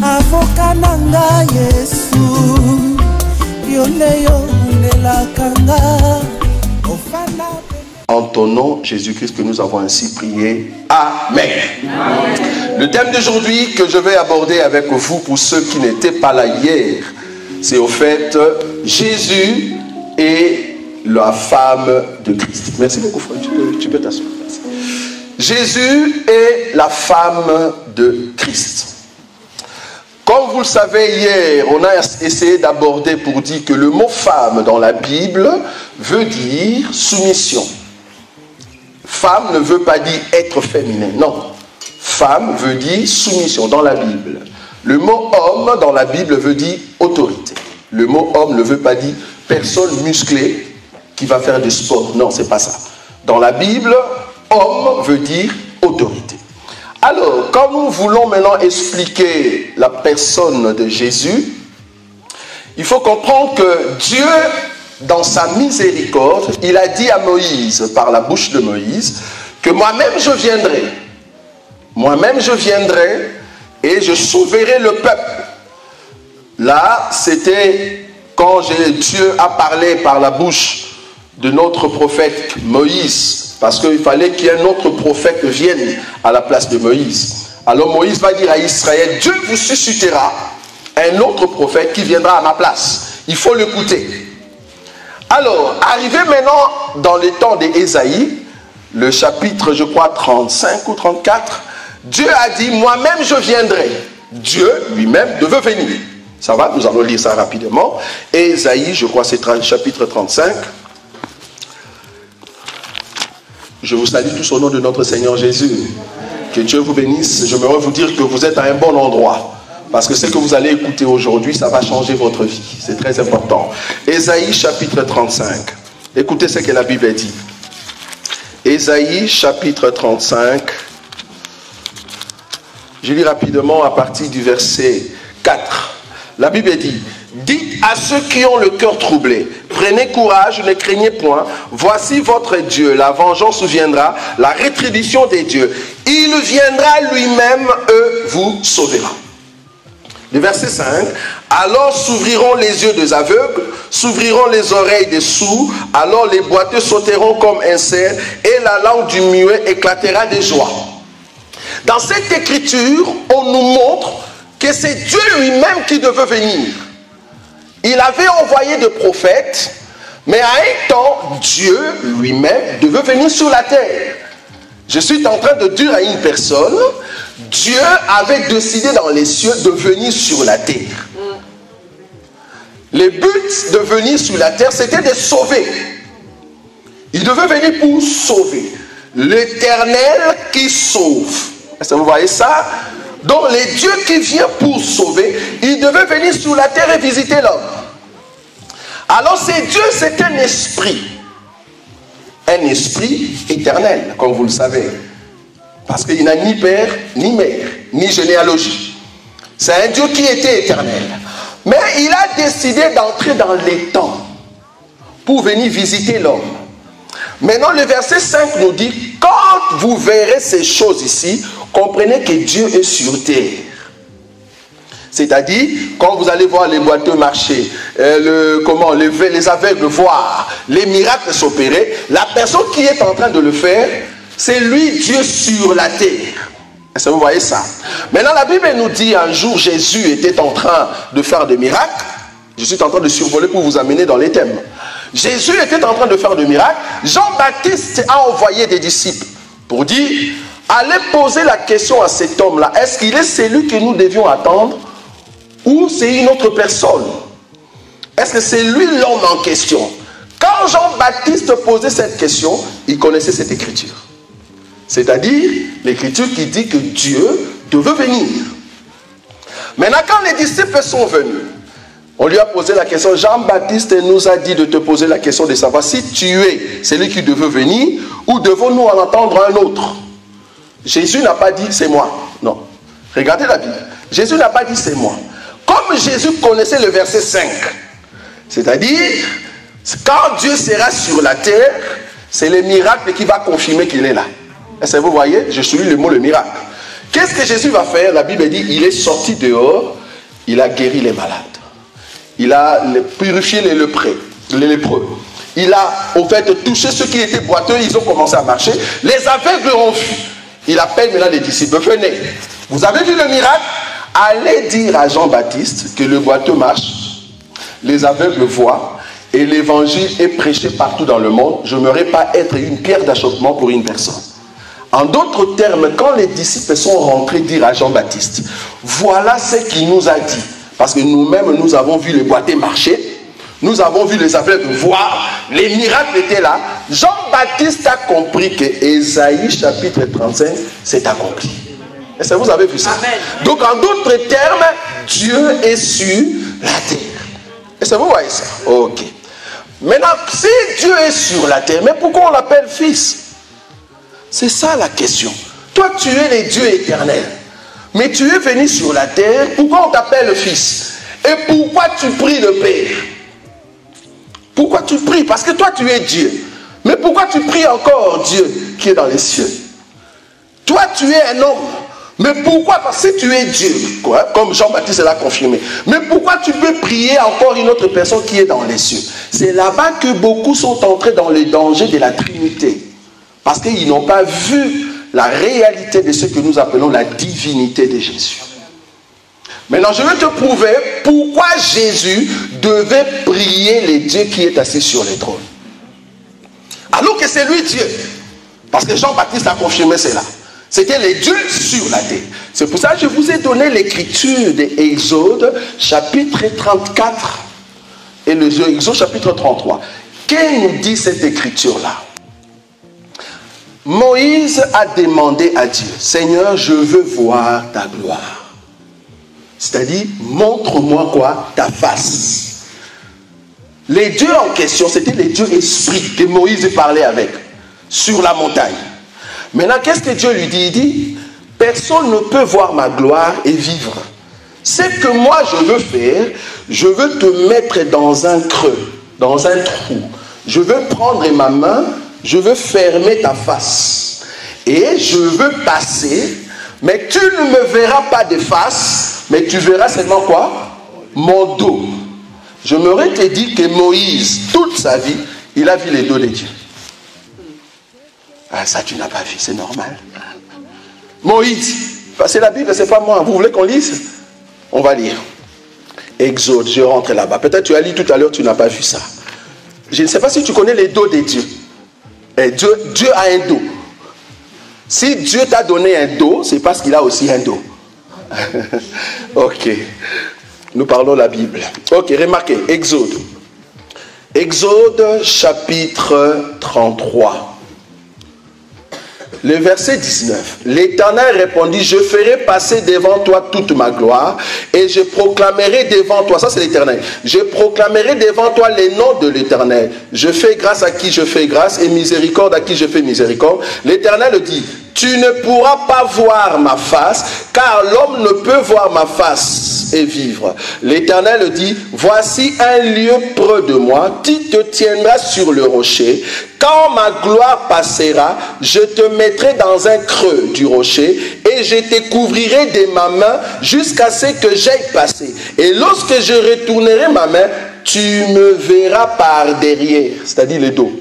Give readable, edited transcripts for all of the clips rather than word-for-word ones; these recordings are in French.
avocat nanga Yesu yoleyo nelakanga ofana. En ton nom, Jésus-Christ, que nous avons ainsi prié. Amen. Amen. Le thème d'aujourd'hui que je vais aborder avec vous, pour ceux qui n'étaient pas là hier, c'est au fait Jésus et la femme de Christ. Merci beaucoup, frère. Tu peux t'asseoir. Jésus et la femme de Christ. Comme vous le savez, hier, on a essayé d'aborder pour dire que le mot femme dans la Bible veut dire soumission. Femme ne veut pas dire être féminin, non. Femme veut dire soumission dans la Bible. Le mot homme dans la Bible veut dire autorité. Le mot homme ne veut pas dire personne musclée qui va faire du sport. Non, c'est pas ça. Dans la Bible, homme veut dire autorité. Alors, quand nous voulons maintenant expliquer la personne de Jésus, il faut comprendre que Dieu, dans sa miséricorde, il a dit à Moïse, par la bouche de Moïse, que moi-même je viendrai. Moi-même je viendrai et je sauverai le peuple. Là, c'était quand Dieu a parlé par la bouche de notre prophète Moïse, parce qu'il fallait qu'il y ait un autre prophète qui vienne à la place de Moïse. Alors Moïse va dire à Israël, Dieu vous suscitera un autre prophète qui viendra à ma place. Il faut l'écouter. Alors, arrivé maintenant dans les temps d'Ésaïe, le chapitre, je crois, 35 ou 34, Dieu a dit, moi-même je viendrai. Dieu lui-même devait venir. Ça va, nous allons lire ça rapidement. Ésaïe, je crois, c'est le chapitre 35. Je vous salue tous au nom de notre Seigneur Jésus. Que Dieu vous bénisse. J'aimerais vous dire que vous êtes à un bon endroit. Parce que ce que vous allez écouter aujourd'hui, ça va changer votre vie. C'est très important. Ésaïe chapitre 35. Écoutez ce que la Bible dit. Ésaïe chapitre 35. Je lis rapidement à partir du verset 4. La Bible dit, dites à ceux qui ont le cœur troublé, prenez courage, ne craignez point. Voici votre Dieu, la vengeance viendra, la rétribution des dieux. Il viendra lui-même et vous sauvera. Le verset 5, alors s'ouvriront les yeux des aveugles, s'ouvriront les oreilles des sourds, alors les boiteux sauteront comme un cerf et la langue du muet éclatera de joie. Dans cette écriture, on nous montre que c'est Dieu lui-même qui devait venir. Il avait envoyé des prophètes, mais à un temps, Dieu lui-même devait venir sur la terre. Je suis en train de dire à une personne, Dieu avait décidé dans les cieux de venir sur la terre. Le but de venir sur la terre, c'était de sauver. Il devait venir pour sauver. L'Éternel qui sauve. Est-ce que vous voyez ça? Donc, le Dieu qui vient pour sauver, il devait venir sur la terre et visiter l'homme. Alors, c'est Dieu, c'est un esprit. Un esprit éternel, comme vous le savez. Parce qu'il n'a ni père, ni mère, ni généalogie. C'est un Dieu qui était éternel. Mais il a décidé d'entrer dans les temps pour venir visiter l'homme. Maintenant, le verset 5 nous dit, quand vous verrez ces choses ici, comprenez que Dieu est sur terre. C'est-à-dire, quand vous allez voir les boiteux marcher, les aveugles voir, les miracles s'opérer, la personne qui est en train de le faire, c'est lui, Dieu sur la terre. Est-ce que vous voyez ça? Maintenant, la Bible nous dit, un jour, Jésus était en train de faire des miracles. Je suis en train de survoler pour vous amener dans les thèmes. Jésus était en train de faire des miracles. Jean-Baptiste a envoyé des disciples pour dire, allez poser la question à cet homme-là. Est-ce qu'il est celui que nous devions attendre ou c'est une autre personne? Est-ce que c'est lui l'homme en question? Quand Jean-Baptiste posait cette question, il connaissait cette écriture. C'est-à-dire l'écriture qui dit que Dieu devait venir. Maintenant, quand les disciples sont venus, on lui a posé la question. Jean-Baptiste nous a dit de te poser la question de savoir si tu es celui qui devait venir ou devons-nous en attendre un autre. Jésus n'a pas dit c'est moi. Non. Regardez la Bible. Jésus n'a pas dit c'est moi. Comme Jésus connaissait le verset 5, c'est-à-dire quand Dieu sera sur la terre, c'est le miracle qui va confirmer qu'il est là. Est-ce que vous voyez? Je souligne le mot le miracle. Qu'est-ce que Jésus va faire? La Bible dit il est sorti dehors il a guéri les malades. Il a purifié les lépreux. Il a, au fait, touché ceux qui étaient boiteux, ils ont commencé à marcher. Les aveugles ont vu. Il appelle maintenant les disciples. Venez, vous avez vu le miracle? Allez dire à Jean-Baptiste que le boiteux marche, les aveugles voient, et l'évangile est prêché partout dans le monde. Je n'aimerais pas être une pierre d'achoppement pour une personne. En d'autres termes, quand les disciples sont rentrés dire à Jean-Baptiste, voilà ce qu'il nous a dit. Parce que nous-mêmes, nous avons vu les boiteux marcher. Nous avons vu les aveugles voir, les miracles étaient là. Jean-Baptiste a compris que Ésaïe chapitre 35 s'est accompli. Est-ce que vous avez vu ça? Amen. Donc en d'autres termes, Dieu est sur la terre. Est-ce que vous voyez ça? Ok. Maintenant, si Dieu est sur la terre, mais pourquoi on l'appelle fils? C'est ça la question. Toi, tu es le Dieu éternel. Mais tu es venu sur la terre, pourquoi on t'appelle fils? Et pourquoi tu pries le Père? Pourquoi tu pries? Parce que toi, tu es Dieu. Mais pourquoi tu pries encore Dieu qui est dans les cieux? Toi, tu es un homme. Mais pourquoi? Parce que tu es Dieu. Quoi? Comme Jean-Baptiste l'a confirmé. Mais pourquoi tu peux prier encore une autre personne qui est dans les cieux? C'est là-bas que beaucoup sont entrés dans les dangers de la Trinité. Parce qu'ils n'ont pas vu la réalité de ce que nous appelons la divinité de Jésus. Maintenant, je vais te prouver pourquoi Jésus devait prier le Dieu qui est assis sur le trône. Alors que c'est lui Dieu. Parce que Jean-Baptiste a confirmé cela. C'était le Dieu sur la terre. C'est pour ça que je vous ai donné l'écriture d'Exode, chapitre 34 et l'Exode, chapitre 33. Qu'est-ce nous dit cette écriture-là? Moïse a demandé à Dieu, Seigneur, je veux voir ta gloire. C'est-à-dire, montre-moi quoi? Ta face. Les dieux en question, c'était les dieux esprits que Moïse parlait avec, sur la montagne. Maintenant, qu'est-ce que Dieu lui dit? Il dit, personne ne peut voir ma gloire et vivre. Ce que moi je veux faire, je veux te mettre dans un creux, dans un trou. Je veux prendre ma main, je veux fermer ta face. Et je veux passer, mais tu ne me verras pas de face, mais tu verras seulement quoi? Mon dos. Je m'aurais te dit que Moïse, toute sa vie, il a vu les dos de Dieu. Ah, ça tu n'as pas vu, c'est normal. Moïse, c'est la Bible, c'est pas moi. Vous voulez qu'on lise? On va lire. Exode, je rentre là-bas. Peut-être tu as lu tout à l'heure, tu n'as pas vu ça. Je ne sais pas si tu connais les dos de Dieu. Dieu a un dos. Si Dieu t'a donné un dos, c'est parce qu'il a aussi un dos. Ok. Nous parlons la Bible. Ok, remarquez, Exode. Exode chapitre 33. Le verset 19. L'Éternel répondit, je ferai passer devant toi toute ma gloire et je proclamerai devant toi, ça c'est l'Éternel, je proclamerai devant toi les noms de l'Éternel. Je fais grâce à qui je fais grâce et miséricorde à qui je fais miséricorde. L'Éternel dit, tu ne pourras pas voir ma face, car l'homme ne peut voir ma face et vivre. L'Éternel dit, voici un lieu près de moi, tu te tiendras sur le rocher. Quand ma gloire passera, je te mettrai dans un creux du rocher et je te couvrirai de ma main jusqu'à ce que j'aille passer. Et lorsque je retournerai ma main, tu me verras par derrière, c'est-à-dire le dos.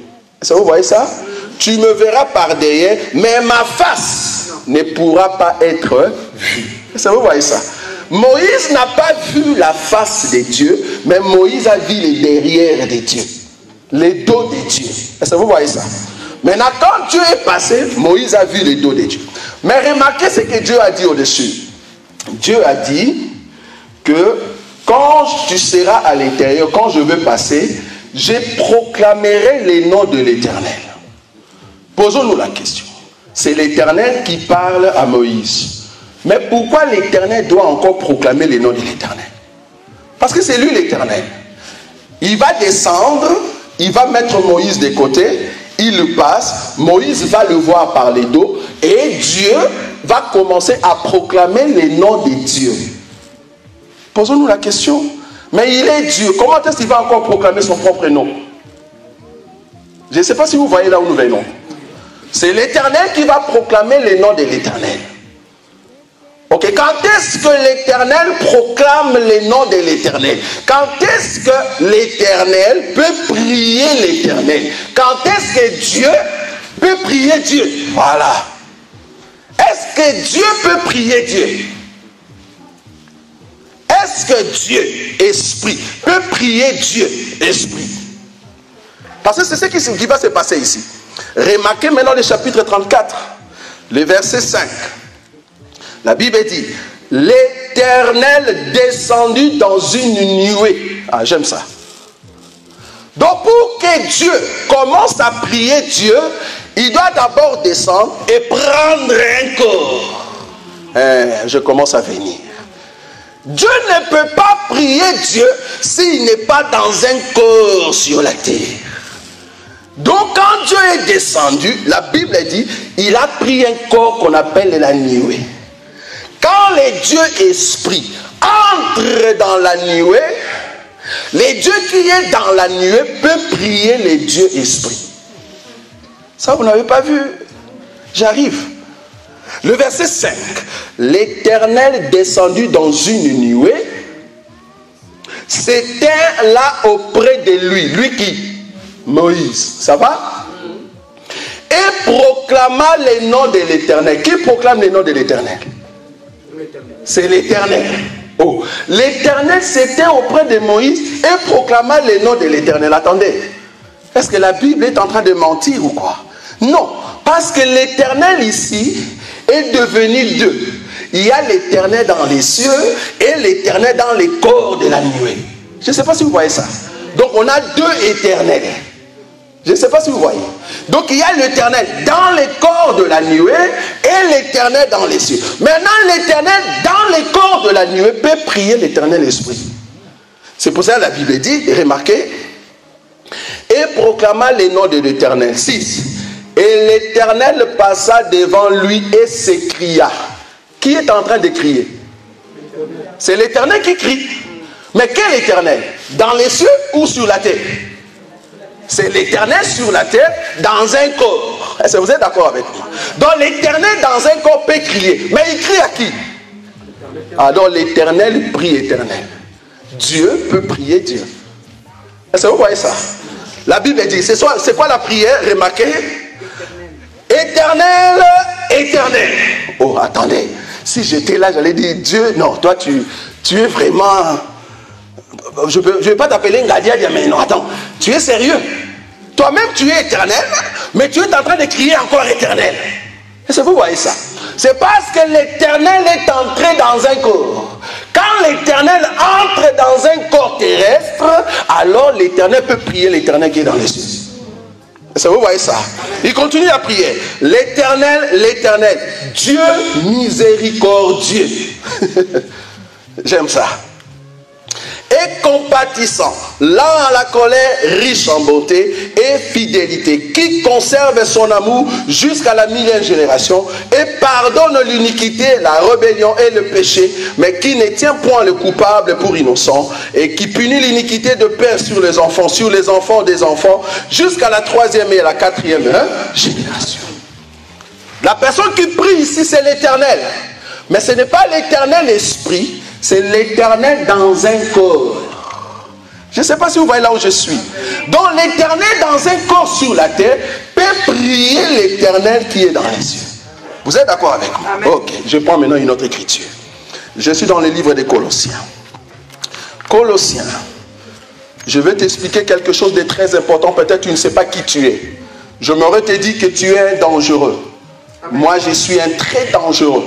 Est-ce que vous voyez ça? Tu me verras par derrière, mais ma face ne pourra pas être vue. Est-ce que vous voyez ça? Moïse n'a pas vu la face de Dieu, mais Moïse a vu les derrière de Dieu. Les dos de Dieu. Est-ce que vous voyez ça? Maintenant, quand Dieu est passé, Moïse a vu les dos de Dieu. Mais remarquez ce que Dieu a dit au-dessus. Dieu a dit que quand tu seras à l'intérieur, quand je vais passer, je proclamerai les noms de l'Éternel. Posons-nous la question. C'est l'Éternel qui parle à Moïse. Mais pourquoi l'Éternel doit encore proclamer les noms de l'Éternel? Parce que c'est lui l'Éternel. Il va descendre, il va mettre Moïse de côté, il le passe, Moïse va le voir par les dos, et Dieu va commencer à proclamer les noms de Dieu. Posons-nous la question. Mais il est Dieu. Comment est-ce qu'il va encore proclamer son propre nom? Je ne sais pas si vous voyez là où nous venons. C'est l'Éternel qui va proclamer les noms de l'Éternel. Ok, quand est-ce que l'Éternel proclame les noms de l'Éternel? Quand est-ce que l'Éternel peut prier l'Éternel? Quand est-ce que Dieu peut prier Dieu? Voilà. Est-ce que Dieu peut prier Dieu? Est-ce que Dieu, Esprit, peut prier Dieu, Esprit? Parce que c'est ce qui va se passer ici. Remarquez maintenant le chapitre 34, le verset 5. La Bible dit, l'Éternel descendu dans une nuée. Ah, j'aime ça. Donc pour que Dieu commence à prier Dieu, il doit d'abord descendre et prendre un corps. Je commence à venir. Dieu ne peut pas prier Dieu s'il n'est pas dans un corps sur la terre. Donc quand Dieu est descendu, la Bible dit, il a pris un corps qu'on appelle la nuée. Quand le Dieu Esprit entre dans la nuée, le Dieu qui est dans la nuée peut prier le Dieu Esprit. Ça, vous n'avez pas vu? J'arrive. Le verset 5. L'Éternel descendu dans une nuée, s'éteint là auprès de lui. Lui qui? Moïse. Ça va? Et proclama les noms de l'Éternel. Qui proclame les noms de l'Éternel? C'est l'Éternel. Oh. L'Éternel s'éteint auprès de Moïse et proclama les noms de l'Éternel. Attendez. Est-ce que la Bible est en train de mentir ou quoi? Non. Parce que l'Éternel ici est devenu deux. Il y a l'Éternel dans les cieux et l'Éternel dans les corps de la nuée. Je ne sais pas si vous voyez ça. Donc on a deux éternels. Je ne sais pas si vous voyez. Donc il y a l'Éternel dans les corps de la nuée et l'Éternel dans les cieux. Maintenant l'Éternel dans les corps de la nuée peut prier l'Éternel Esprit. C'est pour ça que la Bible dit, remarquez, et proclama les noms de l'Éternel. 6. Et l'Éternel passa devant lui et s'écria. Qui est en train de crier? C'est l'Éternel qui crie. Mais quel Éternel? Dans les cieux ou sur la terre? C'est l'Éternel sur la terre dans un corps. Est-ce que vous êtes d'accord avec moi? Donc l'Éternel dans un corps peut crier. Mais il crie à qui? Alors l'Éternel prie l'Éternel. Dieu peut prier Dieu. Est-ce que vous voyez ça? La Bible dit, c'est quoi la prière? Remarquez. Éternel, éternel. Oh, attendez. Si j'étais là, j'allais dire, Dieu, non, toi tu es vraiment... Je ne vais pas t'appeler Ngadia, mais non, attends, tu es sérieux. Toi-même, tu es éternel, mais tu es en train de crier encore éternel. Est-ce que vous voyez ça? C'est parce que l'éternel est entré dans un corps. Quand l'éternel entre dans un corps terrestre, alors l'éternel peut prier l'éternel qui est dans les cieux. Est-ce que vous voyez ça? Il continue à prier. L'éternel, l'éternel, Dieu miséricordieux. J'aime ça. Et compatissant, lent à la colère, riche en bonté et fidélité, qui conserve son amour jusqu'à la 1000e génération et pardonne l'iniquité, la rébellion et le péché, mais qui ne tient point le coupable pour innocent et qui punit l'iniquité de père sur les enfants des enfants, jusqu'à la 3e et la 4e génération. La personne qui prie ici, c'est l'Éternel. Mais ce n'est pas l'Éternel Esprit, c'est l'Éternel dans un corps. Je ne sais pas si vous voyez là où je suis. Donc l'Éternel dans un corps sur la terre peut prier l'Éternel qui est dans les cieux. Vous êtes d'accord avec moi? Amen. Ok, je prends maintenant une autre écriture. Je suis dans le livre des Colossiens. Colossiens. Je vais t'expliquer quelque chose de très important. Peut-être tu ne sais pas qui tu es. Je m'aurais te dit que tu es un dangereux. Amen. Moi, je suis un très dangereux.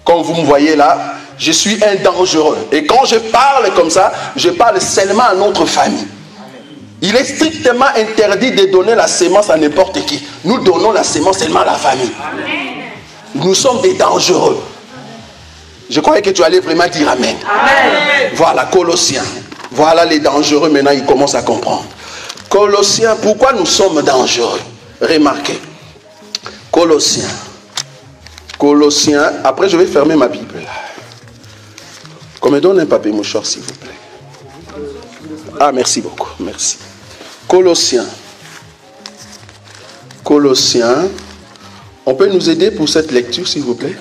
Comme vous me voyez là, je suis un dangereux. Et quand je parle comme ça, je parle seulement à notre famille. Il est strictement interdit de donner la sémence à n'importe qui. Nous donnons la sémence seulement à la famille. Nous sommes des dangereux. Je croyais que tu allais vraiment dire Amen. Amen. Voilà, Colossiens. Voilà les dangereux, maintenant ils commencent à comprendre. Colossiens, pourquoi nous sommes dangereux? Remarquez. Colossiens. Colossiens, après je vais fermer ma Bible. Qu'on me donne un papier mouchoir s'il vous plaît. Ah, merci beaucoup, merci. Colossiens. Colossiens. On peut nous aider pour cette lecture s'il vous plaît?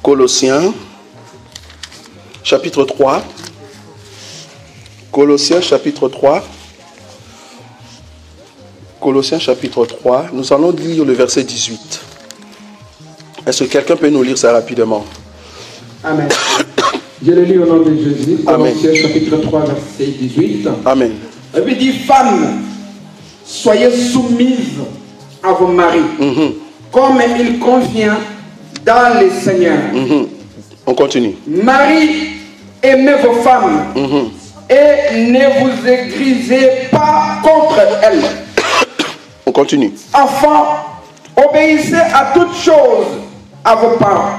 Colossiens, chapitre 3. Colossiens, chapitre 3. Colossiens, chapitre 3. Nous allons lire le verset 18. Est-ce que quelqu'un peut nous lire ça rapidement? Amen. Je le lis au nom de Jésus. Colossiens, chapitre 3, verset 18. Amen. Il veut dire, femmes, soyez soumises à vos maris, comme il convient dans le Seigneur. On continue. Marie, aimez vos femmes et ne vous aigrisez pas contre elles. On continue. Enfants, obéissez à toutes choses à vos parents,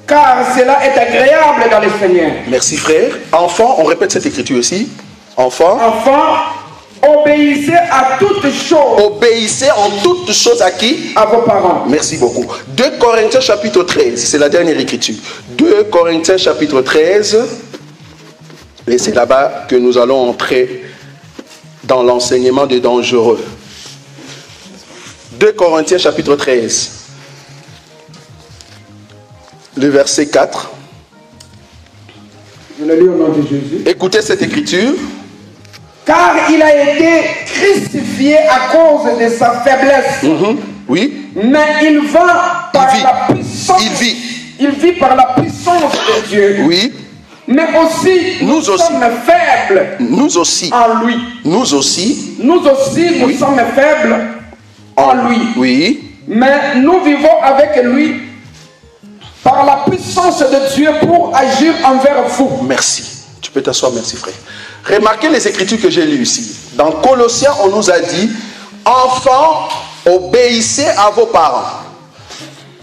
car cela est agréable dans le Seigneur. Merci frère. Enfants, on répète cette écriture ici. Enfants. Enfants, obéissez à toutes choses. Obéissez en toutes choses à qui? À vos parents. Merci beaucoup. 2 Corinthiens chapitre 13, c'est la dernière écriture. 2 Corinthiens chapitre 13, et c'est là-bas que nous allons entrer dans l'enseignement des dangereux. 2 Corinthiens chapitre 13, le verset 4. Je le lis au nom de Jésus. Écoutez cette écriture. Car il a été crucifié à cause de sa faiblesse. Oui. Mais il va par la puissance. Il vit par la puissance de Dieu. Oui. Mais aussi, nous sommes faibles. Nous aussi. En lui. Nous aussi. Nous aussi, nous sommes faibles en lui. Oui. Mais nous vivons avec lui par la puissance de Dieu pour agir envers vous. Merci. Tu peux t'asseoir, merci frère. Remarquez les écritures que j'ai lues ici. Dans Colossiens, on nous a dit, enfants, obéissez à vos parents.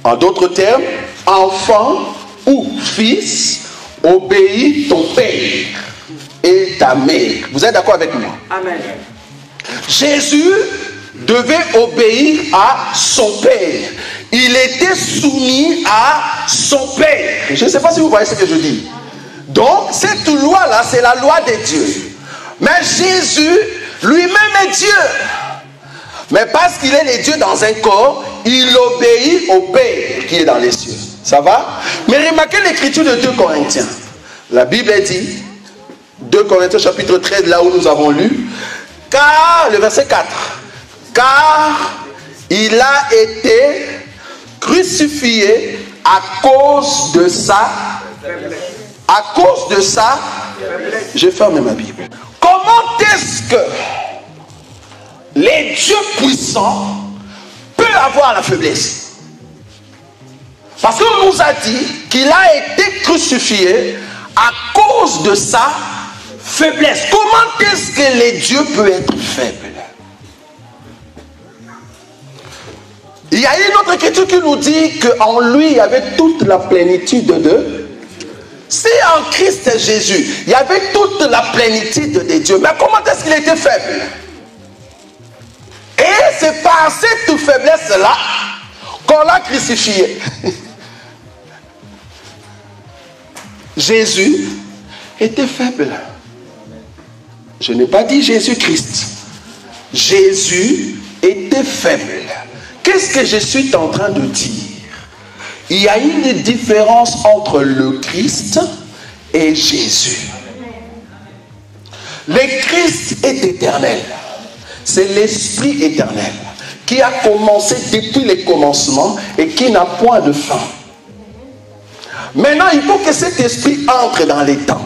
En d'autres termes, enfant ou fils, obéis ton père et ta mère. Vous êtes d'accord avec moi? Amen. Jésus devait obéir à son père. Il était soumis à son père. Je ne sais pas si vous voyez ce que je dis. Donc, cette loi-là, c'est la loi de Dieu. Mais Jésus, lui-même est Dieu. Mais parce qu'il est le Dieu dans un corps, il obéit au Père qui est dans les cieux. Ça va? Mais remarquez l'écriture de 2 Corinthiens. La Bible dit, 2 Corinthiens chapitre 13, là où nous avons lu, car, le verset 4, car il a été crucifié à cause de sa faiblesse. À cause de ça, je ferme ma Bible. Comment est-ce que les dieux puissants peuvent avoir la faiblesse? Parce qu'on nous a dit qu'il a été crucifié à cause de sa faiblesse. Comment est-ce que les dieux peuvent être faibles? Il y a une autre écriture qui nous dit qu'en lui, il y avait toute la plénitude de... C'est en Christ Jésus, il y avait toute la plénitude de Dieu. Mais comment est-ce qu'il était faible? Et c'est par cette faiblesse-là qu'on l'a crucifié. Jésus était faible. Je n'ai pas dit Jésus-Christ. Jésus était faible. Qu'est-ce que je suis en train de dire? Il y a une différence entre le Christ et Jésus. Le Christ est éternel. C'est l'Esprit éternel qui a commencé depuis le commencement et qui n'a point de fin. Maintenant, il faut que cet Esprit entre dans les temps.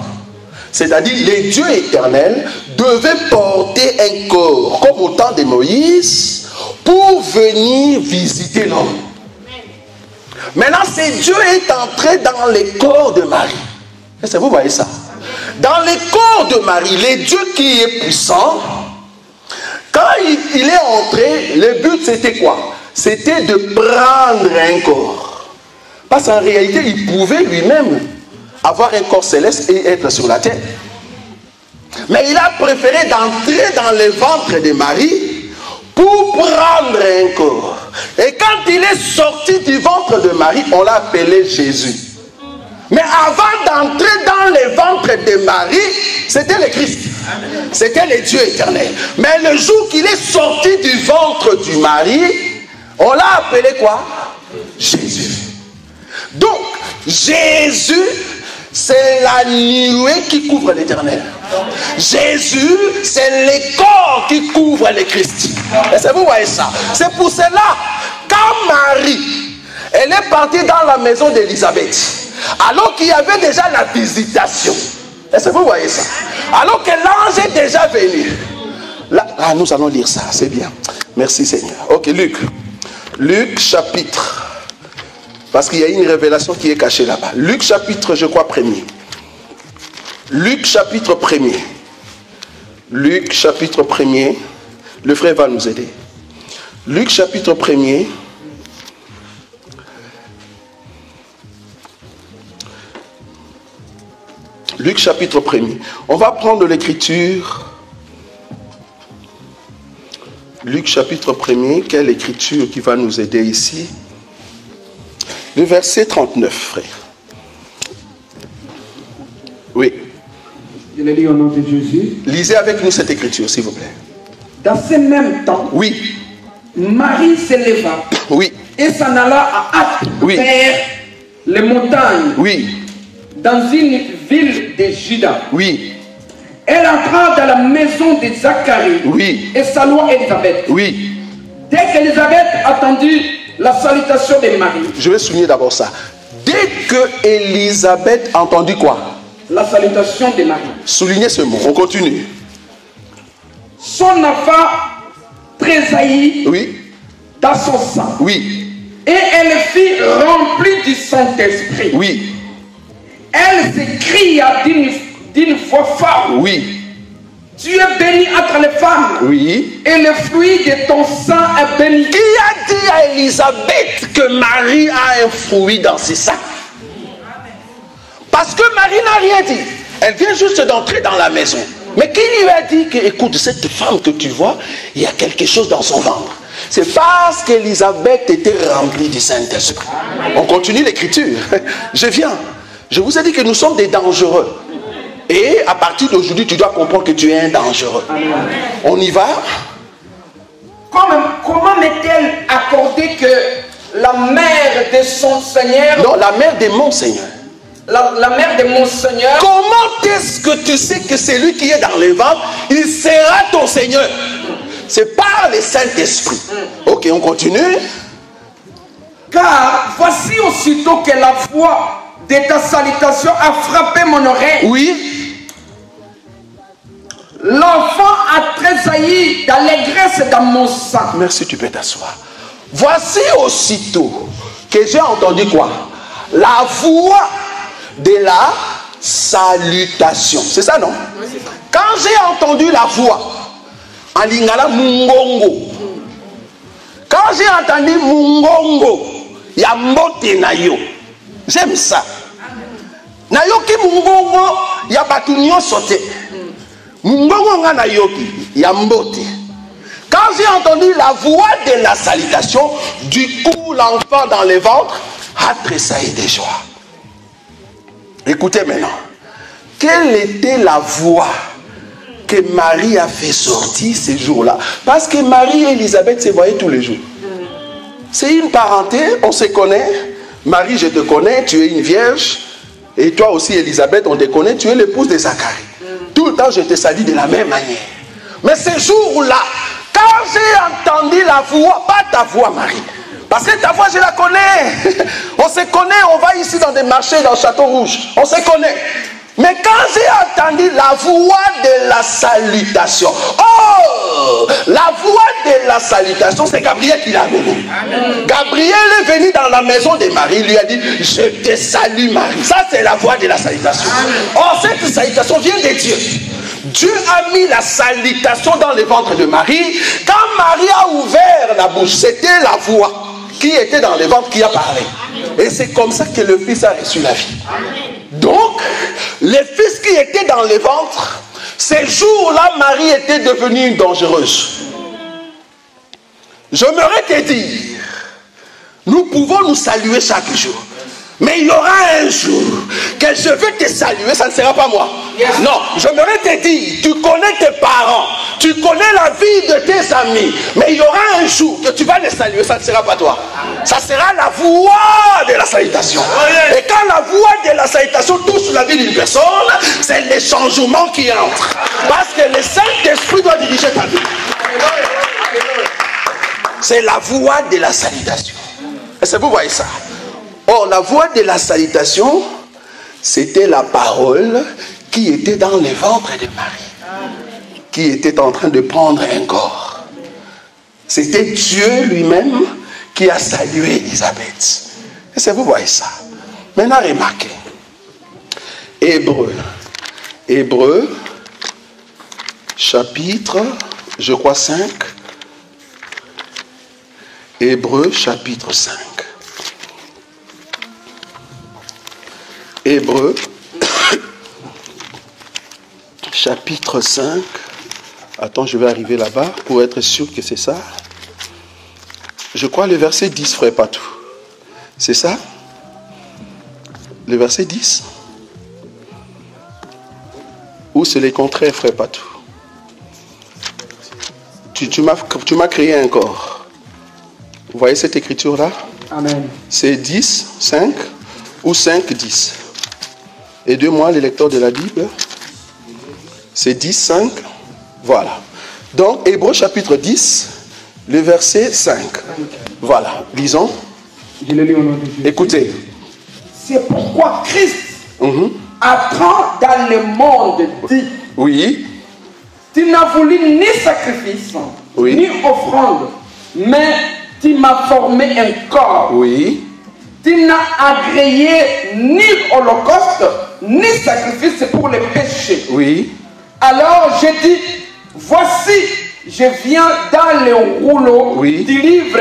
C'est-à-dire, les dieux éternels devaient porter un corps, comme au temps de Moïse, pour venir visiter l'homme. Maintenant, c'est Dieu est entré dans le corps de Marie. Est-ce que vous voyez ça? Dans le corps de Marie, le Dieu qui est puissant, quand il est entré, le but c'était quoi? C'était de prendre un corps. Parce qu'en réalité, il pouvait lui-même avoir un corps céleste et être sur la terre. Mais il a préféré d'entrer dans le ventre de Marie pour prendre un corps. Et quand il est sorti du ventre de Marie, on l'a appelé Jésus. Mais avant d'entrer dans le ventre de Marie, c'était le Christ. C'était le Dieu éternel. Mais le jour qu'il est sorti du ventre du Marie, on l'a appelé quoi? Jésus. Donc, Jésus, c'est la nuée qui couvre l'Éternel. Jésus, c'est les corps qui couvrent le Christ. Est-ce que vous voyez ça? C'est pour cela, quand Marie, elle est partie dans la maison d'Élisabeth, alors qu'il y avait déjà la visitation. Est-ce que vous voyez ça? Alors que l'ange est déjà venu. Là, nous allons lire ça, c'est bien. Merci Seigneur. Ok, Luc chapitre. Parce qu'il y a une révélation qui est cachée là-bas. Luc chapitre, je crois, 1er. Luc chapitre 1er. Luc chapitre 1er. Le frère va nous aider. Luc chapitre 1er. Luc chapitre 1er. On va prendre l'écriture. Luc chapitre 1er. Quelle écriture qui va nous aider ici? Le verset 39, frère. Oui. Je le lis au nom de Jésus. Lisez avec nous cette écriture, s'il vous plaît. Dans ce même temps, oui, Marie s'éleva, oui, et s'en alla à hâte oui, vers les montagnes, oui, dans une ville de Juda. Oui. Elle entra dans la maison de Zacharie, Oui. et salua Élisabeth. Oui. Dès qu'Élisabeth entendit la salutation de Marie. Je vais souligner d'abord ça. Dès que Élisabeth entendit quoi? La salutation de Marie. Soulignez ce mot, on continue. Son enfant tressaillit, oui, dans son sang. Oui. Et elle fut remplie du Saint-Esprit. Oui. Elle s'écria d'une voix forte. Oui. Tu es bénie entre les femmes. Oui. Et le fruit de ton sang est béni. Qui a dit à Élisabeth que Marie a un fruit dans ses seins? Parce que Marie n'a rien dit. Elle vient juste d'entrer dans la maison. Mais qui lui a dit que, écoute, cette femme que tu vois, il y a quelque chose dans son ventre? C'est parce qu'Élisabeth était remplie du Saint-Esprit. On continue l'écriture. Je viens. Je vous ai dit que nous sommes des dangereux. Et à partir d'aujourd'hui, tu dois comprendre que tu es un dangereux. Amen. On y va? Comment m'est-elle accordé que la mère de son Seigneur... Non, la mère de mon Seigneur. La mère de mon Seigneur... Comment est-ce que tu sais que c'est lui qui est dans le ventre, il sera ton Seigneur? C'est par le Saint-Esprit. Ok, on continue. Car voici aussitôt que la voix de ta salutation a frappé mon oreille. Oui. L'enfant a tressailli d'allégresse dans mon sang. Merci, tu peux t'asseoir. Voici aussitôt que j'ai entendu quoi? La voix de la salutation. C'est ça, non? Quand j'ai entendu la voix, en lingala mungongo. Quand j'ai entendu mungongo, ya mbote na yo. J'aime ça. Na yoki mungongo, ya batunyo sote. Mungongo nga na yoki, ya mbote. Quand j'ai entendu la voix de la salutation, du coup l'enfant dans le ventre a tressailli de joie. Écoutez maintenant. Quelle était la voix que Marie a fait sortir ces jours-là? Parce que Marie et Élisabeth se voyaient tous les jours. C'est une parenté, on se connaît. Marie, je te connais, tu es une vierge. Et toi aussi, Élisabeth, on te connaît, tu es l'épouse de Zacharie. Tout le temps, je te salue de la même manière. Mais ces jours-là, quand j'ai entendu la voix, pas ta voix, Marie, parce que ta voix, je la connais. On se connaît, on va ici dans des marchés, dans le Château Rouge. On se connaît. Mais quand j'ai entendu la voix de la salutation, oh, la voix de la salutation, c'est Gabriel qui l'a amené. Gabriel est venu dans la maison de Marie, lui a dit, je te salue Marie. Ça, c'est la voix de la salutation. Or, cette salutation vient de Dieu. Dieu a mis la salutation dans le ventre de Marie. Quand Marie a ouvert la bouche, c'était la voix qui était dans le ventre qui a parlé. Et c'est comme ça que le Fils a reçu la vie. Donc, le Fils qui était dans le ventre, ces jours-là, Marie était devenue une dangereuse. J'aimerais te dire, nous pouvons nous saluer chaque jour. Mais il y aura un jour que je vais te saluer, ça ne sera pas moi. Yes. Non, j'aimerais te dire, tu connais tes parents, tu connais la vie de tes amis, mais il y aura un jour que tu vas les saluer, ça ne sera pas toi. Ça sera la voix de la salutation. Et quand la la vie d'une personne, c'est les changements qui entrent. Parce que le Saint-Esprit doit diriger ta vie. C'est la voie de la salutation. Est-ce que vous voyez ça? Or, la voie de la salutation, c'était la parole qui était dans le ventre de Marie, qui était en train de prendre un corps. C'était Dieu lui-même qui a salué Élisabeth. Est-ce que vous voyez ça? Maintenant, remarquez. Hébreux, chapitre, je crois 5. Hébreux, chapitre 5. Hébreux, chapitre 5. Attends, je vais arriver là-bas pour être sûr que c'est ça. Je crois le verset 10, frère Patou. C'est ça? Le verset 10? Ou c'est le contraire, frère Patou? Tu m'as créé un corps. Vous voyez cette écriture-là? Amen. C'est 10, 5 ou 5, 10. Aidez-moi, les lecteurs de la Bible. C'est 10, 5. Voilà. Donc, Hébreux chapitre 10, le verset 5. Voilà. Lisons. Je le lis au nom de Jésus. Écoutez. C'est pourquoi Christ, entrant dans le monde, dit, oui. Tu n'as voulu ni sacrifice, oui, ni offrande, mais tu m'as formé un corps. Oui. Tu n'as agréé ni holocauste, ni sacrifice pour les péchés. Oui. Alors j'ai dit, voici, je viens dans le rouleau, oui, du livre.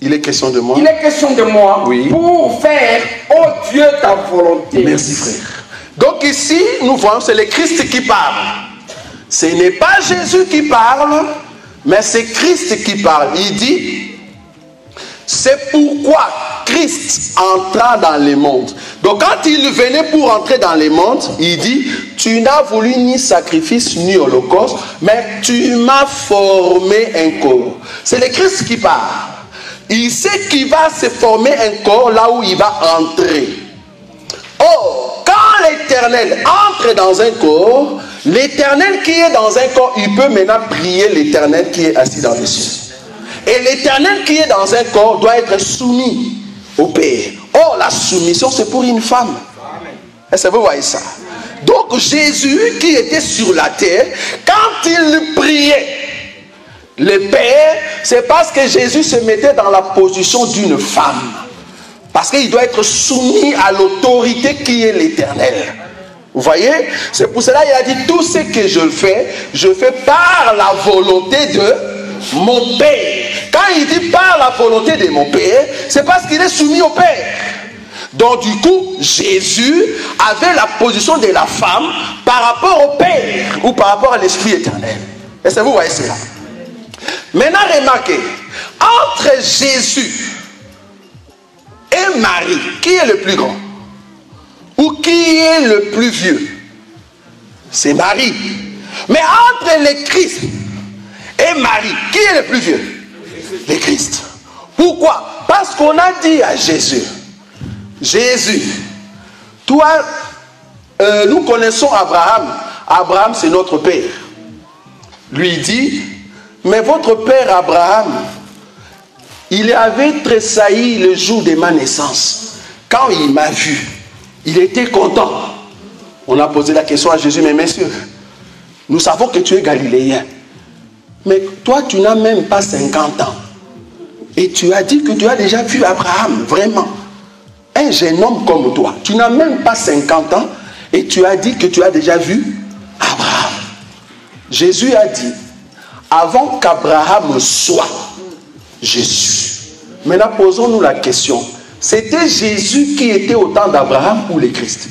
Il est question de moi. Il est question de moi, oui, pour faire, oh Dieu, ta volonté. Merci, frère. Donc ici, nous voyons, c'est le Christ qui parle. Ce n'est pas Jésus qui parle, mais c'est Christ qui parle. Il dit, c'est pourquoi Christ entra dans le monde. Donc quand il venait pour entrer dans le monde, il dit, tu n'as voulu ni sacrifice ni holocauste, mais tu m'as formé un corps. C'est le Christ qui parle. Il sait qu'il va se former un corps là où il va entrer. Or, quand l'Éternel entre dans un corps, l'Éternel qui est dans un corps, il peut maintenant prier l'Éternel qui est assis dans les cieux. Et l'Éternel qui est dans un corps doit être soumis au Père. Or, la soumission, c'est pour une femme. Est-ce que vous voyez ça? Donc, Jésus qui était sur la terre, quand il priait le Père, c'est parce que Jésus se mettait dans la position d'une femme. Parce qu'il doit être soumis à l'autorité qui est l'Éternel. Vous voyez? C'est pour cela qu'il a dit, tout ce que je fais par la volonté de mon Père. Quand il dit par la volonté de mon Père, c'est parce qu'il est soumis au Père. Donc du coup, Jésus avait la position de la femme par rapport au Père ou par rapport à l'Esprit éternel. Est-ce que vous voyez cela? Maintenant, remarquez, entre Jésus et Marie, qui est le plus grand? Ou qui est le plus vieux? C'est Marie. Mais entre le Christ et Marie, qui est le plus vieux? Le Christ. Pourquoi? Parce qu'on a dit à Jésus, Jésus, toi, nous connaissons Abraham. Abraham, c'est notre père. Lui dit, mais votre père Abraham, il avait tressailli le jour de ma naissance. Quand il m'a vu, il était content. On a posé la question à Jésus, mais messieurs, nous savons que tu es galiléen. Mais toi, tu n'as même pas 50 ans. Et tu as dit que tu as déjà vu Abraham, vraiment. Un jeune homme comme toi. Tu n'as même pas 50 ans. Et tu as dit que tu as déjà vu Abraham. Jésus a dit, avant qu'Abraham soit Jésus. Maintenant, posons-nous la question. C'était Jésus qui était au temps d'Abraham ou le Christ?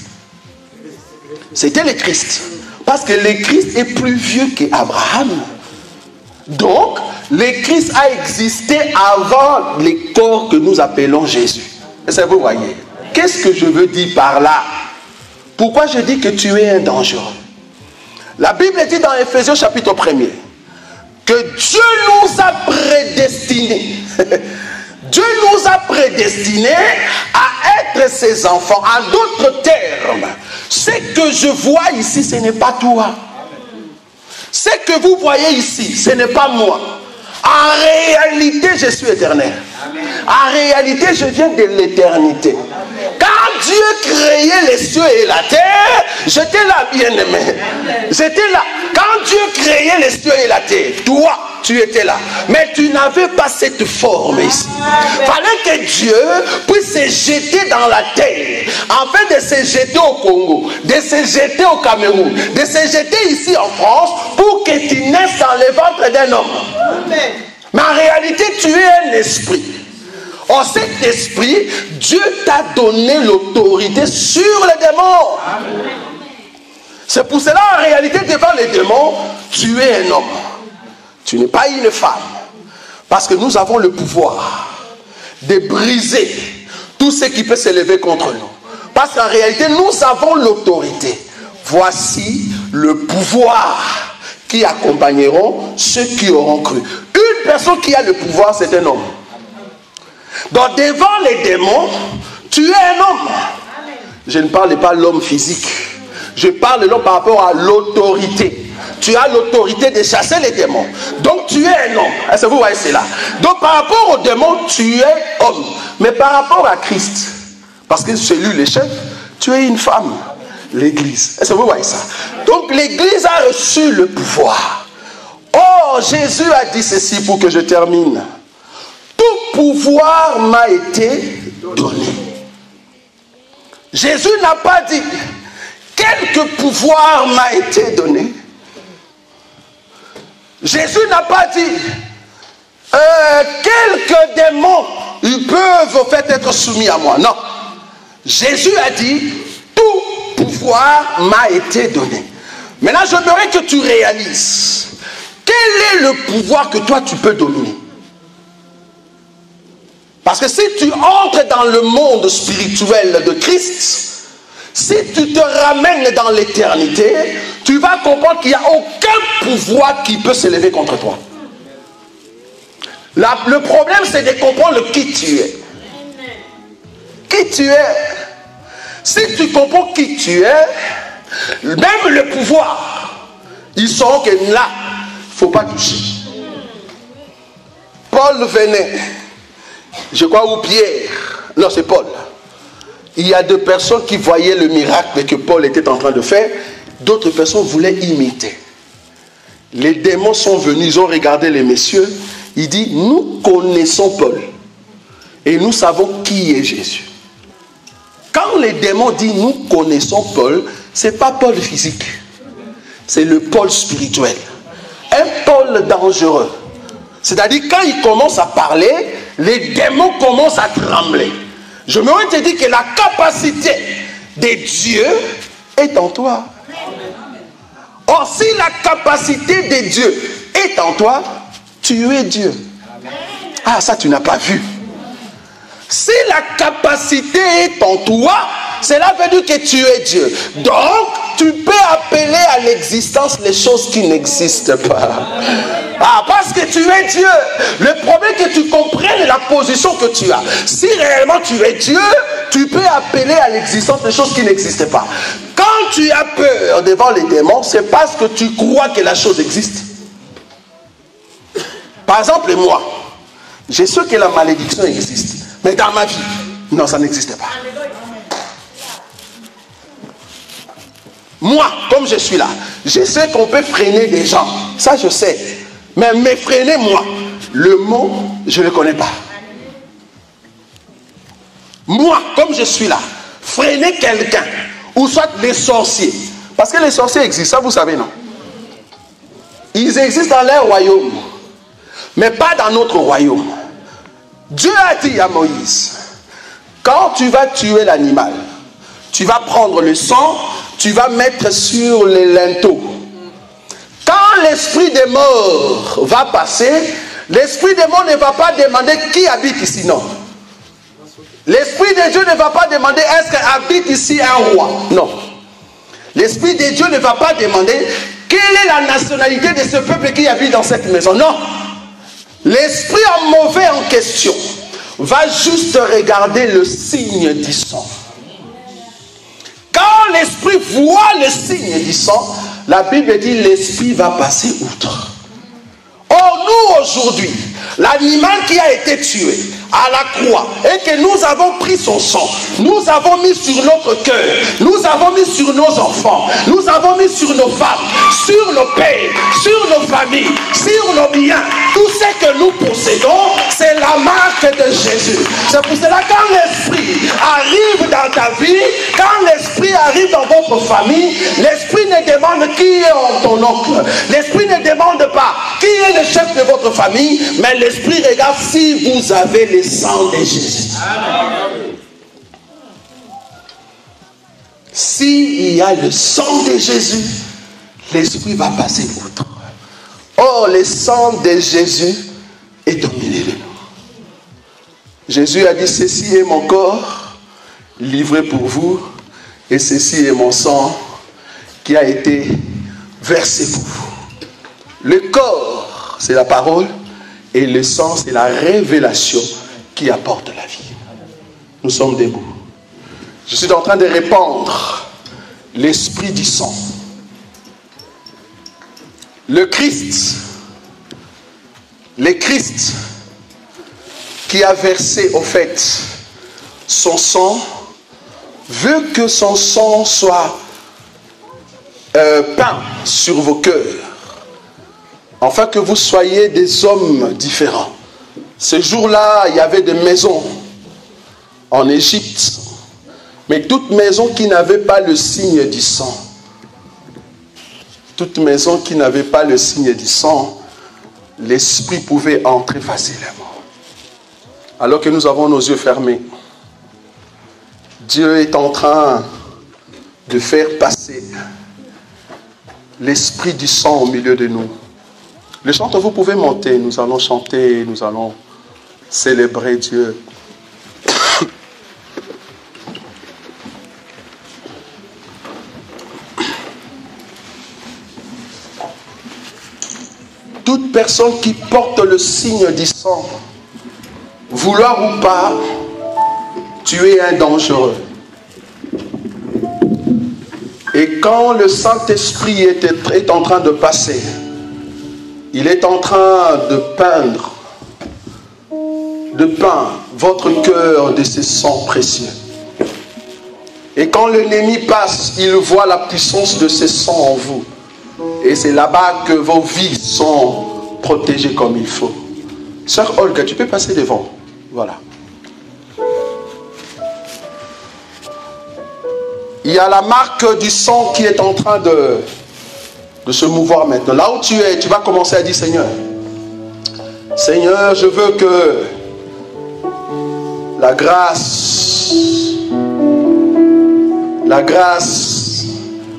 C'était le Christ. Parce que le Christ est plus vieux qu'Abraham. Donc, le Christ a existé avant le corps que nous appelons Jésus. Est-ce que vous voyez? Qu'est-ce que je veux dire par là? Pourquoi je dis que tu es un dangereux? La Bible dit dans Éphésiens chapitre 1er que Dieu nous a prédestinés. Dieu nous a prédestinés à être ses enfants. En d'autres termes, Ce que je vois ici, ce n'est pas toi. Ce que vous voyez ici, ce n'est pas moi. En réalité, je suis éternel. En réalité, je viens de l'éternité. Quand Dieu créait les cieux et la terre, j'étais là, bien-aimé. J'étais là. Quand Dieu créait les cieux et la terre, toi, tu étais là. Mais tu n'avais pas cette forme ici. Il fallait que Dieu puisse se jeter dans la terre, afin de se jeter au Congo, de se jeter au Cameroun, de se jeter ici en France, pour que tu naisses dans le ventre d'un homme. Mais en réalité, tu es un esprit. En cet esprit, Dieu t'a donné l'autorité sur les démons. C'est pour cela, en réalité, devant les démons, tu es un homme. Tu n'es pas une femme. Parce que nous avons le pouvoir de briser tout ce qui peut s'élever contre nous. Parce qu'en réalité, nous avons l'autorité. Voici le pouvoir qui accompagneront ceux qui auront cru. Une personne qui a le pouvoir, c'est un homme. Donc devant les démons, tu es un homme. Je ne parle pas de l'homme physique. Je parle de l'homme par rapport à l'autorité. Tu as l'autorité de chasser les démons. Donc tu es un homme. Est-ce que vous voyez cela? Donc par rapport aux démons, tu es homme. Mais par rapport à Christ, parce que c'est lui le chef, tu es une femme. L'église. Est-ce que vous voyez ça? Donc l'église a reçu le pouvoir. Oh, Jésus a dit ceci pour que je termine. Tout pouvoir m'a été donné. Jésus n'a pas dit quelque pouvoir m'a été donné. Jésus n'a pas dit quelques démons ils peuvent être soumis à moi. Non. Jésus a dit tout pouvoir m'a été donné. Maintenant, j'aimerais que tu réalises quel est le pouvoir que toi tu peux dominer. Parce que si tu entres dans le monde spirituel de Christ, si tu te ramènes dans l'éternité, tu vas comprendre qu'il n'y a aucun pouvoir qui peut s'élever contre toi. Le problème, c'est de comprendre qui tu es. Qui tu es. Si tu comprends qui tu es, même le pouvoir, ils sauront que là, il ne faut pas toucher. Paul venait, je crois, ou Pierre, non c'est Paul. Il y a deux personnes qui voyaient le miracle que Paul était en train de faire, d'autres personnes voulaient imiter. Les démons sont venus, ils ont regardé les messieurs, il dit, nous connaissons Paul et nous savons qui est Jésus. Quand les démons disent nous connaissons Paul, ce n'est pas Paul physique, c'est le Paul spirituel. Un Paul dangereux. C'est-à-dire quand il commence à parler, les démons commencent à trembler. Je me te dire que la capacité de Dieu est en toi. Or, si la capacité de Dieu est en toi, tu es Dieu. Ah, ça tu n'as pas vu. Si la capacité est en toi, cela veut dire que tu es Dieu. Donc, tu peux appeler à l'existence les choses qui n'existent pas. Ah, parce que tu es Dieu. Le problème est que tu comprennes la position que tu as. Si réellement tu es Dieu, tu peux appeler à l'existence les choses qui n'existent pas. Quand tu as peur devant les démons, c'est parce que tu crois que la chose existe. Par exemple, moi, je sais que la malédiction existe. Mais dans ma vie, non, ça n'existe pas. Moi, comme je suis là, je sais qu'on peut freiner des gens. Ça, je sais. Mais me freiner, moi, le mot, je ne le connais pas. Moi, comme je suis là, freiner quelqu'un, ou soit les sorciers. Parce que les sorciers existent, ça vous savez, non? Ils existent dans leur royaume, mais pas dans notre royaume. Dieu a dit à Moïse, quand tu vas tuer l'animal, tu vas prendre le sang, tu vas mettre sur les linteaux. Quand l'esprit des morts va passer, l'esprit des morts ne va pas demander qui habite ici, non. L'esprit de Dieu ne va pas demander est-ce qu'habite ici un roi, non. L'esprit de Dieu ne va pas demander quelle est la nationalité de ce peuple qui habite dans cette maison, non. L'esprit mauvais en question va juste regarder le signe du sang. Quand l'esprit voit le signe du sang, la Bible dit l'esprit va passer outre. Or nous aujourd'hui, l'animal qui a été tué à la croix et que nous avons pris son sang, nous avons mis sur notre cœur, nous avons mis sur nos enfants, nous avons mis sur nos femmes, sur nos pères, sur nos familles, sur nos biens, tout ce que nous possédons, c'est la marque de Jésus. C'est pour cela quand l'esprit arrive dans ta vie, quand l'esprit arrive dans votre famille, l'esprit ne demande qui est ton oncle, l'esprit ne demande pas qui est le chef de votre famille, mais l'esprit regarde si vous avez le sang de Jésus. S'il y a le sang de Jésus, l'esprit va passer outre. Or, le sang de Jésus est au milieu de nous. Jésus a dit, ceci est mon corps livré pour vous, et ceci est mon sang qui a été versé pour vous. Le corps, c'est la parole, et le sang, c'est la révélation qui apporte la vie. Nous sommes debout. Je suis en train de répandre l'esprit du sang. Le Christ qui a versé au fait son sang, veut que son sang soit peint sur vos cœurs, afin que vous soyez des hommes différents. Ce jour-là, il y avait des maisons en Égypte, mais toute maison qui n'avait pas le signe du sang, toute maison qui n'avait pas le signe du sang, l'esprit pouvait entrer facilement. Alors que nous avons nos yeux fermés, Dieu est en train de faire passer l'esprit du sang au milieu de nous. Les chanteurs, vous pouvez monter, nous allons chanter, nous allons célébrer Dieu. Toute personne qui porte le signe du sang, vouloir ou pas, tu es un dangereux. Et quand le Saint-Esprit est en train de passer, il est en train de peindre votre cœur de ses sangs précieux. Et quand l'ennemi passe, il voit la puissance de ses sangs en vous. Et c'est là-bas que vos vies sont protégées comme il faut. Sœur Olga, tu peux passer devant. Voilà. Il y a la marque du sang qui est en train de se mouvoir maintenant. Là où tu es, tu vas commencer à dire, Seigneur, Seigneur, je veux que la grâce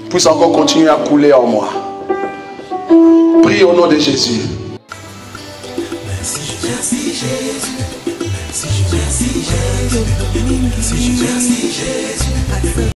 puisse encore continuer à couler en moi. Prie au nom de Jésus. Merci Jésus, merci Jésus, merci Jésus, merci Jésus.